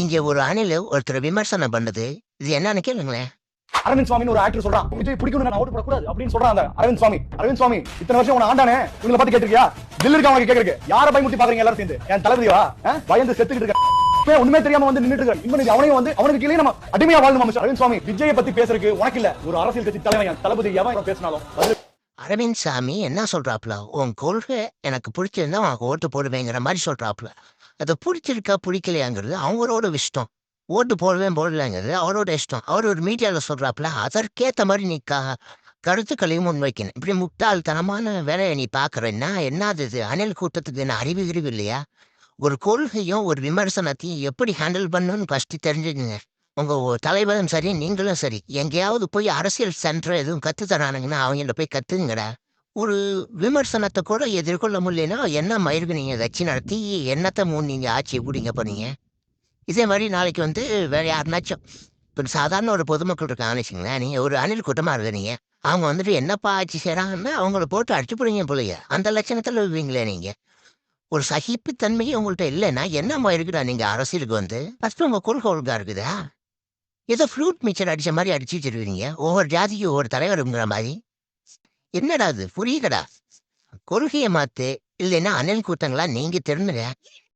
இங்க ஒரு அணில ஒருத்தர் விமர்சனம் பண்ணுது. இது என்னன்னு கேளுங்களேன். அரவிந்த் சுவாமின்னு ஒரு ஆக்டர் சொல்றான், விஜய் பிடிக்கும் நான் ஓட்டு போடக்கூடாது அப்படின்னு சொல்றான். அந்த அரவிந்த் சுவாமி இத்தனை வருஷம் உன ஆண்டானே, இவங்களை பத்தி கேட்டிருக்கியா? தில் இருக்கா உனக்கு கேக்குறதுக்கு? யாரை பயமுத்தி பாக்குறீங்க எல்லாரும் சேர்ந்து? என் தளபதியா பயந்து செத்துக்கிட்டு இருக்க, உண்மை தெரியாம வந்து நின்னுட்டு இருக்க. இன்னும் அவனையும் வந்து அவனுக்கு கீழே நம்ம அடிமையா வாழ்ந்து அரவிந்த் சுவாமி விஜயை பத்தி பேசுறதுக்கு உனக்கு இல்ல. ஒரு அரசியல் கட்சி தலைவன் என் தளபதி எவன் பேசினாலும் அரவிந்த் சாமி என்ன சொல்றாப்ல, உன் கொள்கை எனக்கு பிடிச்சிருந்தா உனக்கு ஓட்டு போடுவேங்கிற மாதிரி சொல்றாப்ல. அதை பிடிச்சிருக்கா பிடிக்கலையாங்கிறது அவங்களோட இஷ்டம். ஓட்டு போடலைங்கிறது அவரோட இஷ்டம். அவர் ஒரு மீடியாவில் சொல்றாப்புல, அதற்கேற்ற மாதிரி நீ கருத்துக்களையும் முன்வைக்கணும். இப்படி முட்டாள்தனமான வேலையை நீ பார்க்குறேன்னா என்னது இது? அணில் கூட்டத்துக்கு என்ன அறிவு இல்லையா? ஒரு கொள்கையும் ஒரு விமர்சனத்தையும் எப்படி ஹேண்டில் பண்ணணும்னு ஃபஸ்ட்டு தெரிஞ்சுக்கங்க. உங்கள் தலைவரும் சரி, நீங்களும் சரி, எங்கேயாவது போய் அரசியல் சென்டர் எதுவும் கற்றுத்தரானுங்கன்னா அவங்கள்ட்ட போய் கற்றுங்கடா. ஒரு விமர்சனத்தை கூட எதிர்கொள்ள முடியலன்னா என்ன மயிருக்கு நீங்கள் கட்சி நடத்தி என்னத்தை நீங்கள் ஆட்சி கூடிங்க போனீங்க? இதே மாதிரி நாளைக்கு வந்து வேற யாருனாச்சும் இப்போ சாதாரண ஒரு பொதுமக்கள் இருக்காங்கன்னு வச்சுங்களேன், நீங்கள் ஒரு அணில் கூட்டமாக இருக்கிறீங்க. அவங்க வந்துட்டு என்னப்பா ஆட்சி செய்கிறாங்கன்னா அவங்கள போட்டு அடிச்சு போடுங்க போலீங்க. அந்த லட்சணத்தில் இருப்பீங்களே நீங்கள். ஒரு சகிப்புத்தன்மையே உங்கள்கிட்ட இல்லைன்னா என்னம்மா இருக்குடா நீங்கள் அரசியலுக்கு வந்து? ஃபஸ்ட்டு உங்கள் கொள்கை ஒழுங்கா இருக்குதா? ஏதோ ஃப்ரூட் மிக்சர் அடித்த மாதிரி அடிச்சு வச்சிருக்கீங்க. ஒவ்வொரு ஜாதிக்கு ஒவ்வொரு தலைவருங்கிற மாதிரி. என்னடா அது புரியுதடா? கொள்கையை மாற்று, இல்லைன்னா அணில் கூட்டங்களா நீங்கள் திருந்துங்க.